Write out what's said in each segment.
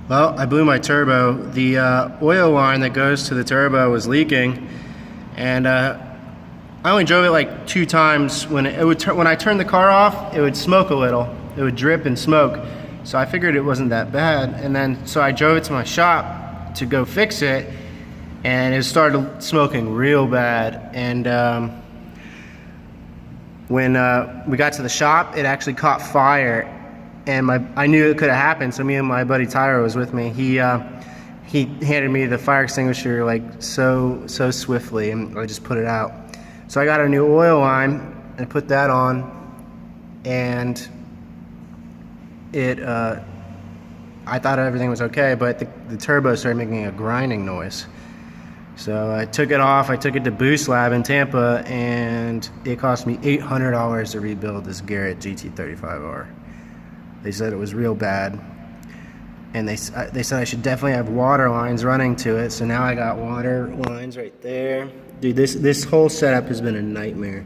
Well, I blew my turbo. The oil line that goes to the turbo was leaking, and I only drove it like 2 times. When when I turned the car off, it would smoke a little. It would drip and smoke. So I figured it wasn't that bad, and then so I drove it to my shop to go fix it, and it started smoking real bad. And when we got to the shop, it actually caught fire. And I knew it could have happened, so me and my buddy Tyler was with me. He handed me the fire extinguisher like so swiftly, and I just put it out. So I got a new oil line and put that on, and I thought everything was okay, but the turbo started making a grinding noise. So I took it off. I took it to Boost Lab in Tampa, and it cost me $800 to rebuild this Garrett GT35R. They said it was real bad, and they said I should definitely have water lines running to it. So now I got water lines right there. Dude, this whole setup has been a nightmare.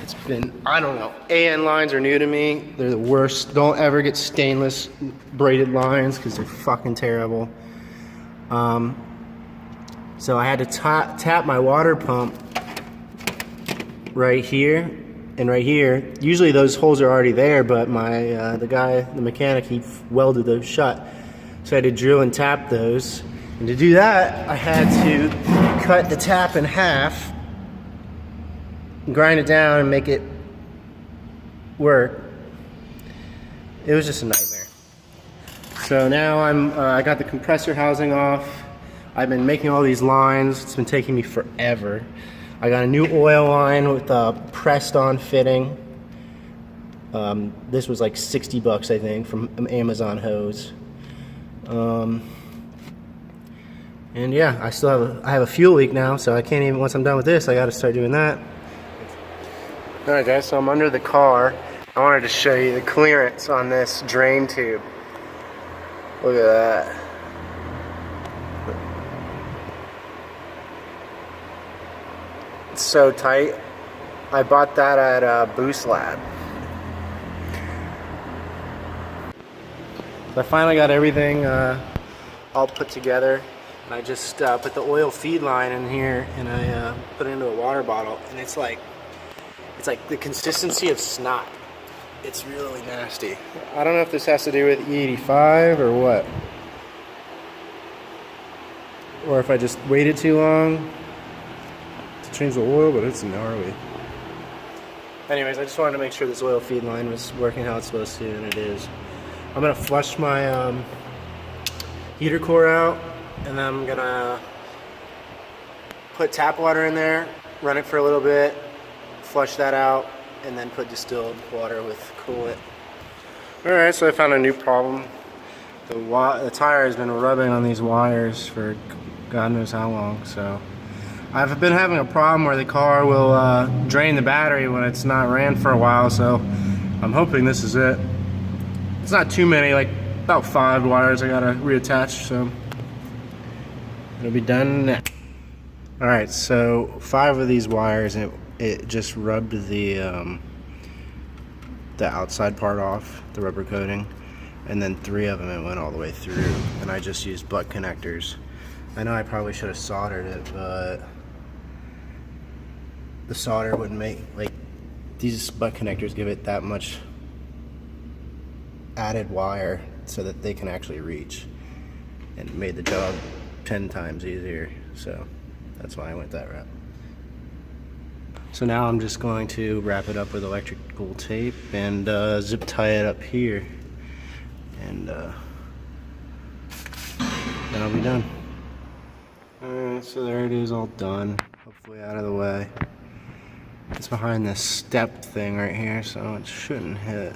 It's been, I don't know. AN lines are new to me. They're the worst. Don't ever get stainless braided lines because they're fucking terrible. So I had to tap my water pump right here and right here. Usually those holes are already there, but the mechanic, he welded those shut. So I had to drill and tap those. And to do that, I had to cut the tap in half, grind it down, and make it work. It was just a nightmare. So now I got the compressor housing off. I've been making all these lines. It's been taking me forever. I got a new oil line with a pressed-on fitting. This was like 60 bucks, I think, from Amazon hose. And yeah, I have a fuel leak now, so I can't even. Once I'm done with this, I got to start doing that. All right, guys. So I'm under the car. I wanted to show you the clearance on this drain tube. Look at that. It's so tight. I bought that at Boost Lab. So I finally got everything all put together. And I just put the oil feed line in here, and I put it into a water bottle, and it's like the consistency of snot. It's really nasty. I don't know if this has to do with E85 or what, or if I just waited too long to change the oil, but it's gnarly. Anyways, I just wanted to make sure this oil feed line was working how it's supposed to, and it is. I'm gonna flush my heater core out, and then I'm gonna put tap water in there, run it for a little bit, flush that out, and then put distilled water with coolant. Alright, so I found a new problem. The tire has been rubbing on these wires for God knows how long, so I've been having a problem where the car will drain the battery when it's not ran for a while, so I'm hoping this is it. It's not too many, like about 5 wires I gotta reattach, so it'll be done next. Alright, so 5 of these wires, and it just rubbed the outside part off, the rubber coating, and then 3 of them it went all the way through, and I just used butt connectors. I know I probably should have soldered it, but the solder wouldn't make, like, these butt connectors give it that much added wire so that they can actually reach, and it made the job 10 times easier, so that's why I went that route. So now I'm just going to wrap it up with electrical tape and zip tie it up here, and then I'll be done. Alright, so there it is, all done, hopefully out of the way. It's behind this step thing right here, so it shouldn't hit.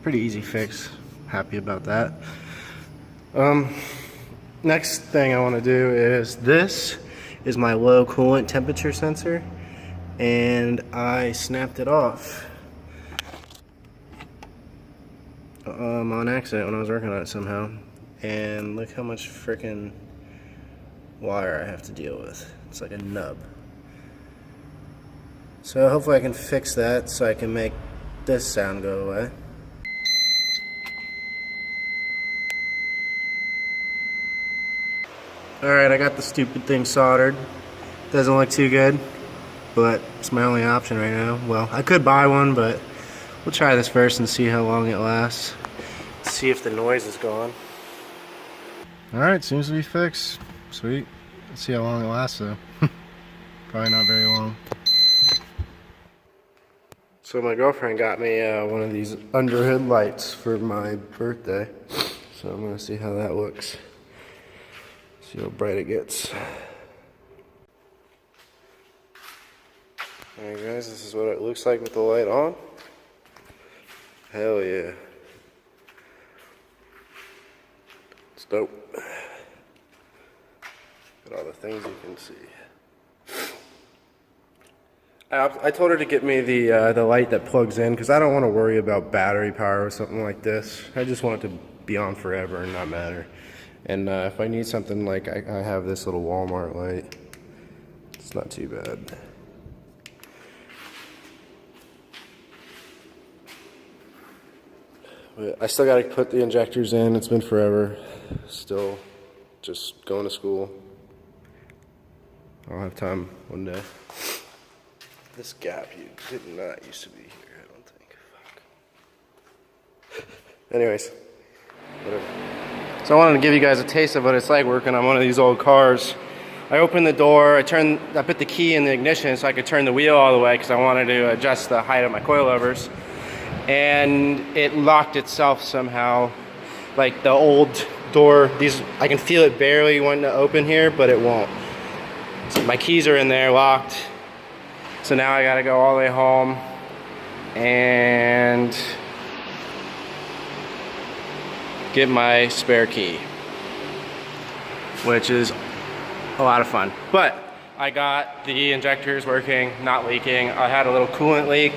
Pretty easy fix, happy about that. Next thing I want to do is, this is my low coolant temperature sensor, and I snapped it off on accident when I was working on it somehow, and look how much freaking wire I have to deal with. It's like a nub. So hopefully I can fix that so I can make this sound go away. Alright, I got the stupid thing soldered. Doesn't look too good, but it's my only option right now. Well, I could buy one, but we'll try this first and see how long it lasts. See if the noise is gone. Alright, seems to be fixed. Sweet. Let's see how long it lasts though. Probably not very long. So my girlfriend got me one of these underhood lights for my birthday. So I'm gonna see how that looks. See how bright it gets. Alright guys, this is what it looks like with the light on. Hell yeah. It's dope. Got all the things you can see. I told her to get me the light that plugs in because I don't want to worry about battery power or something like this. I just want it to be on forever and not matter. And if I need something like I have this little Walmart light. It's not too bad. But I still got to put the injectors in. It's been forever. Still just going to school. I'll have time one day. This gap you did not used to be here, I don't think. Fuck. Anyways, whatever. So I wanted to give you guys a taste of what it's like working on one of these old cars. I opened the door, I put the key in the ignition so I could turn the wheel all the way because I wanted to adjust the height of my coilovers. And it locked itself somehow. Like the old door, I can feel it barely wanting to open here, but it won't. So my keys are in there locked. So now I gotta go all the way home and get my spare key, which is a lot of fun. But I got the injectors working, not leaking. I had a little coolant leak.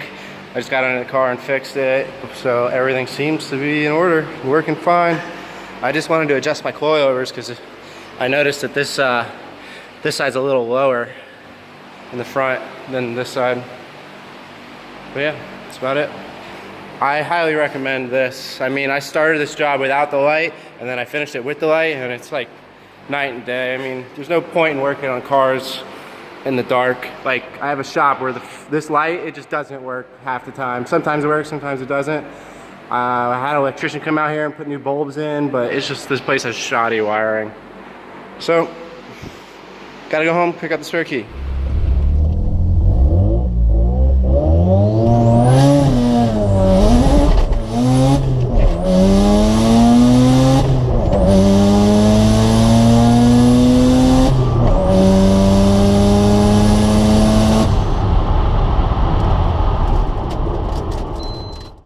I just got into the car and fixed it. So everything seems to be in order, working fine. I just wanted to adjust my coilovers because I noticed that this side's a little lower in the front than this side. But yeah, that's about it. I highly recommend this. I mean, I started this job without the light and then I finished it with the light and it's like night and day. I mean, there's no point in working on cars in the dark. Like, I have a shop where this light, it just doesn't work half the time. Sometimes it works, sometimes it doesn't. I had an electrician come out here and put new bulbs in, but it's just, this place has shoddy wiring. So, gotta go home, pick up the spare key.